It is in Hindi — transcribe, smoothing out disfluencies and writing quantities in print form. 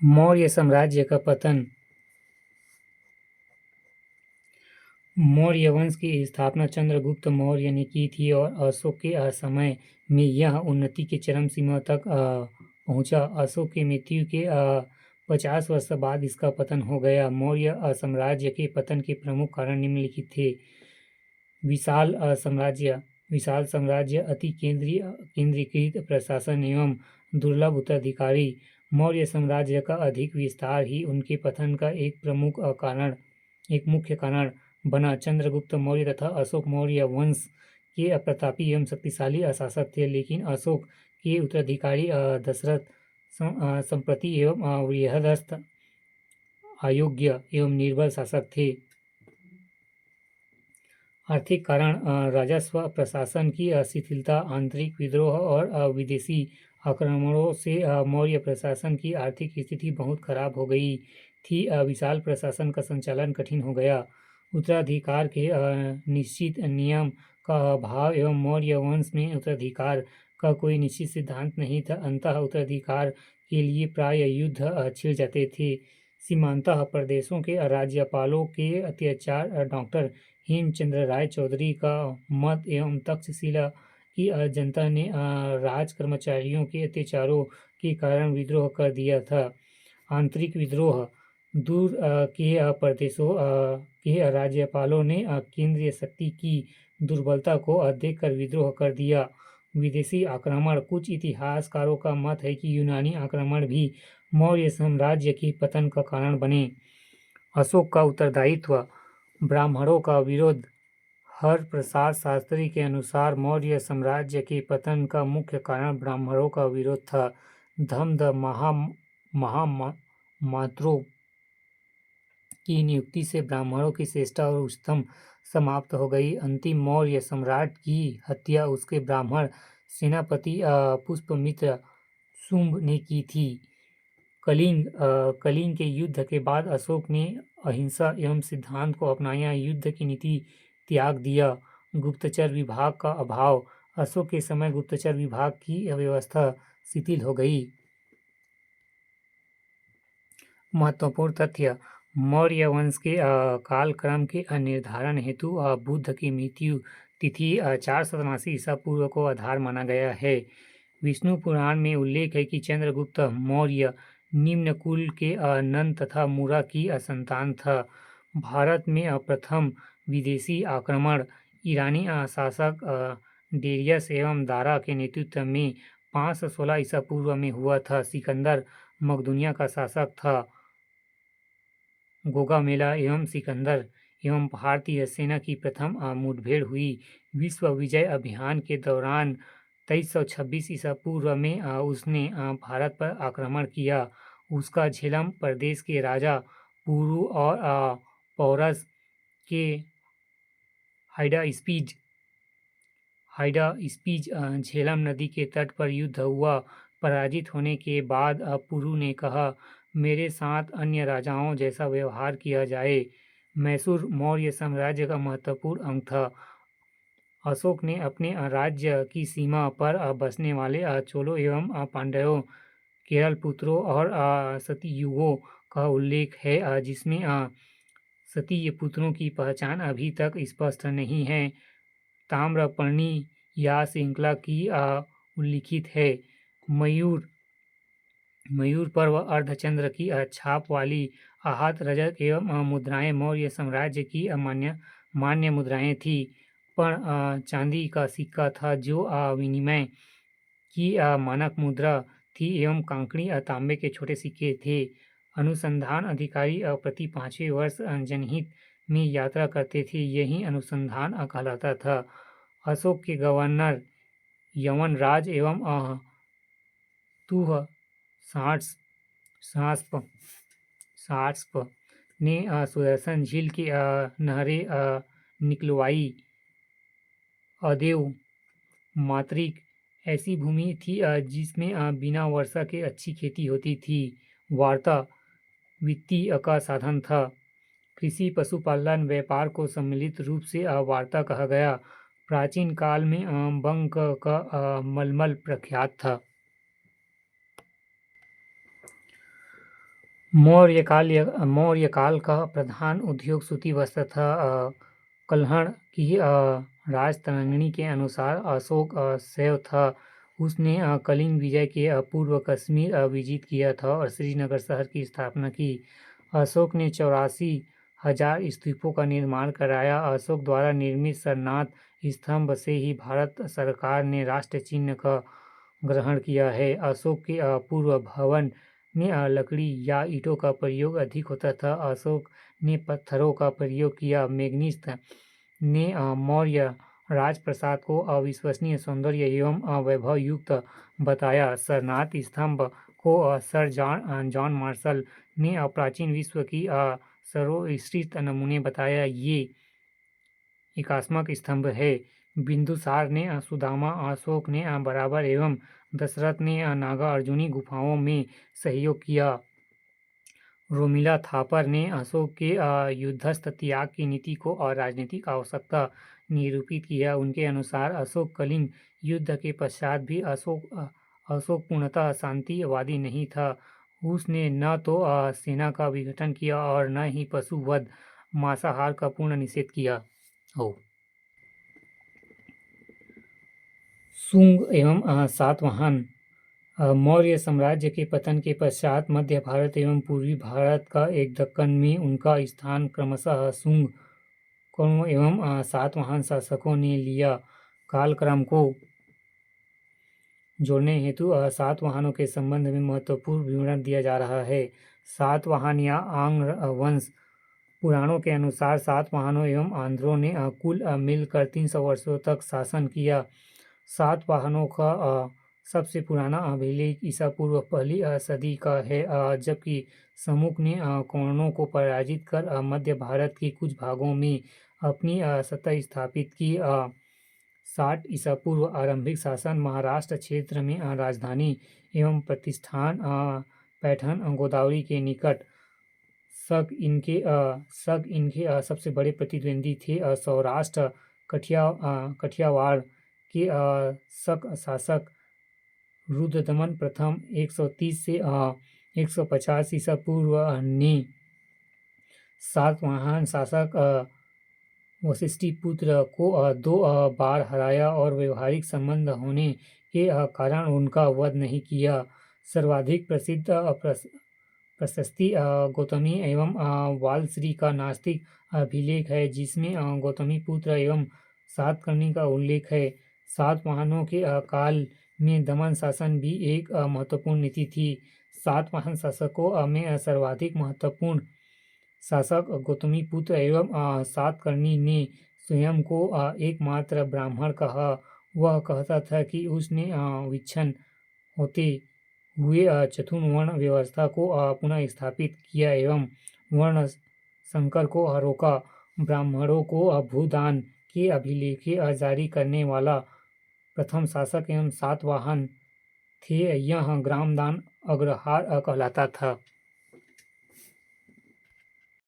मौर्य साम्राज्य का पतन। मौर्य वंश की स्थापना चंद्रगुप्त मौर्य ने की थी और अशोक के समय में यह उन्नति के चरम सीमा तक पहुंचा। अशोक की मृत्यु के 50 वर्ष बाद इसका पतन हो गया। मौर्य साम्राज्य के पतन के प्रमुख कारण निम्नलिखित थे। विशाल साम्राज्य, अति केंद्रीकृत प्रशासन एवं दुर्लभ उत्तराधिकारी। मौर्य साम्राज्य का अधिक विस्तार ही उनके पतन का एक मुख्य कारण बना। चंद्रगुप्त मौर्य तथा अशोक मौर्य वंश के प्रतापी एवं शक्तिशाली शासक थे, लेकिन अशोक के उत्तराधिकारी दशरथ संप्रति एवं बृहदस्थ, अयोग्य एवं निर्बल शासक थे। आर्थिक कारण, राजस्व प्रशासन की शिथिलता, आंतरिक विद्रोह और विदेशी आक्रमणों से मौर्य प्रशासन की आर्थिक स्थिति बहुत खराब हो गई थी। विशाल प्रशासन का संचालन कठिन हो गया। उत्तराधिकार के निश्चित नियम का अभाव एवं मौर्य वंश में उत्तराधिकार का कोई निश्चित सिद्धांत नहीं था। अंततः उत्तराधिकार के लिए प्राय युद्ध छिड़ जाते थे। सीमांत प्रदेशों के राज्यपालों के अत्याचार, डॉक्टर हेमचंद्र राय चौधरी का मत एवं तक्षशिला की जनता ने राज कर्मचारियों के अत्याचारों के कारण विद्रोह कर दिया था। आंतरिक विद्रोह, दूर के प्रदेशों के राज्यपालों ने केंद्रीय शक्ति की दुर्बलता को देखकर विद्रोह कर दिया। विदेशी आक्रमण, कुछ इतिहासकारों का मत है कि यूनानी आक्रमण भी मौर्य साम्राज्य के पतन का कारण बने। अशोक का उत्तरदायित्व, ब्राह्मणों का विरोध। हरप्रसाद शास्त्री के अनुसार मौर्य साम्राज्य के पतन का मुख्य कारण ब्राह्मणों का विरोध था। धम्म महामात्रों की नियुक्ति से ब्राह्मणों की श्रेष्ठता और उच्चतम समाप्त हो गई। अंतिम मौर्य सम्राट की हत्या उसके ब्राह्मण सेनापति पुष्यमित्र शुंभ ने की थी। कलिंग के युद्ध के बाद अशोक ने अहिंसा एवं सिद्धांत को अपनाया, युद्ध की नीति त्याग दिया। गुप्तचर विभाग का अभाव, अशोक के समय गुप्तचर विभाग की व्यवस्था शिथिल हो गई। महत्वपूर्ण तथ्य, मौर्य वंश के कालक्रम के निर्धारण हेतु बुद्ध की मृत्यु तिथि 487 ईसा पूर्व को आधार माना गया है। विष्णु पुराण में उल्लेख है कि चंद्रगुप्त मौर्य निम्न कुल के नंद तथा मूरा की संतान था। भारत में प्रथम विदेशी आक्रमण ईरानी शासक डेरियस एवं दारा के नेतृत्व में 516 ईसा पूर्व में हुआ था। सिकंदर मकदूनिया का शासक था। गोगामेला एवं सिकंदर एवं भारतीय सेना की प्रथम मुठभेड़ हुई। विश्व विजय अभियान के दौरान 2326 ईसा पूर्व में उसने भारत पर आक्रमण किया। उसका झेलम प्रदेश के राजा पुरु और पौरस के हाइडास्पीज झेलम नदी के तट पर युद्ध हुआ। पराजित होने के बाद पुरु ने कहा, मेरे साथ अन्य राजाओं जैसा व्यवहार किया जाए। मैसूर मौर्य साम्राज्य का महत्वपूर्ण अंग था। अशोक ने अपने राज्य की सीमा पर बसने वाले चोलों एवं पांड्यों, केरल पुत्रों और सतयुगों का उल्लेख है, जिसमें सतीय पुत्रों की पहचान अभी तक स्पष्ट नहीं है। ताम्रपर्णी या श्रृंखला की उल्लिखित है। मयूर पर्व, अर्धचंद्र की छाप वाली आहत रजत एवं मुद्राएं मौर्य साम्राज्य की मान्य मुद्राएं थी। पण चांदी का सिक्का था जो विनिमय की मानक मुद्रा थी एवं कांकड़ी तांबे के छोटे सिक्के थे। अनुसंधान अधिकारी प्रति 5वें वर्ष जनहित में यात्रा करते थे, यही अनुसंधान कहलाता था। अशोक के गवर्नर यवन राज एवं तुह साट्स्प ने सुदर्शन झील की नहरें निकलवाई। अदेव मातृक ऐसी भूमि थी जिसमें बिना वर्षा के अच्छी खेती होती थी। वार्ता वित्तीय का साधन था। कृषि, पशुपालन, व्यापार को सम्मिलित रूप से वार्ता कहा गया। प्राचीन काल में बंग का मलमल प्रख्यात था। मौर्यकाल का प्रधान उद्योग सूती वस्त्र था। कल्हड़ की राजतरंगिणी के अनुसार अशोक शैव था। उसने कलिंग विजय के पूर्व कश्मीर विजित किया था और श्रीनगर शहर की स्थापना की। अशोक ने 84,000 स्तूपों का निर्माण कराया। अशोक द्वारा निर्मित सरनाथ स्तंभ से ही भारत सरकार ने राष्ट्र चिन्ह का ग्रहण किया है। अशोक के पूर्व भवन में लकड़ी या ईंटों का प्रयोग अधिक होता था। अशोक ने पत्थरों का प्रयोग किया। मेगनीस ने मौर्य राजप्रासाद को अविश्वसनीय सौंदर्य एवं वैभव युक्त बताया। सरनाथ स्तंभ को सर जॉन मार्शल ने प्राचीन विश्व की सर्वश्रेष्ठ नमूने बताया। ये एकात्मक स्तंभ है। बिंदुसार ने सुदामा, अशोक ने बराबर एवं दशरथ ने नागार्जुनी गुफाओं में सहयोग किया। रोमिला थापर ने अशोक के युद्धस्थ त्याग की नीति को और राजनीतिक आवश्यकता निरूपित किया। उनके अनुसार अशोक कलिंग युद्ध के पश्चात भी अशोक पूर्णतः शांतिवादी नहीं था। उसने न तो सेना का विघटन किया और न ही पशु वध, मांसाहार का पूर्ण निषेध किया। शुंग एवं सातवाहन। मौर्य साम्राज्य के पतन के पश्चात मध्य भारत एवं पूर्वी भारत का एक दक्कन में उनका स्थान क्रमशः शुंग, कौरवों एवं सातवाहन शासकों ने लिया। कालक्रम को जोड़ने हेतु सातवाहनों के संबंध में महत्वपूर्ण विवरण दिया जा रहा है। सातवाहन या आंग्र वंश। पुराणों के अनुसार सातवाहनों एवं आंध्रों ने कुल मिलकर 300 वर्षों तक शासन किया। सातवाहनों का सबसे पुराना अभिलेख ईसा पूर्व पहली सदी का है, जबकि समुक ने कौरवों को पराजित कर मध्य भारत के कुछ भागों में अपनी सत्ता स्थापित की। 60 ईसा पूर्व आरंभिक शासन। महाराष्ट्र क्षेत्र में राजधानी एवं प्रतिष्ठान पैठण गोदावरी के निकट। शक इनके सबसे बड़े प्रतिद्वंदी थे। सौराष्ट्र कठियावाड़ के शक शासक रुद्रदमन प्रथम 130 से 150 ईसा पूर्व ने सातवाहन शासक वशिष्ठिपुत्र को 2 बार हराया और व्यवहारिक संबंध होने के कारण उनका वध नहीं किया। सर्वाधिक प्रसिद्ध प्रशस्ति गौतमी एवं वालश्री का नास्तिक अभिलेख है, जिसमें गौतमी पुत्र एवं सातकर्णी का उल्लेख है। सातवाहनों के काल में दमन शासन भी एक महत्वपूर्ण नीति थी। सातवाहन शासकों में सर्वाधिक महत्वपूर्ण शासक गौतमी पुत्र एवं सातकर्णी ने स्वयं को एकमात्र ब्राह्मण कहा। वह कहता था कि उसने विच्छिन्न होते हुए चतुर्वर्ण व्यवस्था को पुनः स्थापित किया एवं वर्ण संकर को रोका। ब्राह्मणों को भूदान के अभिलेख जारी करने वाला प्रथम शासक एवं सातवाहन थे। यह ग्रामदान अग्रहार कहलाता था।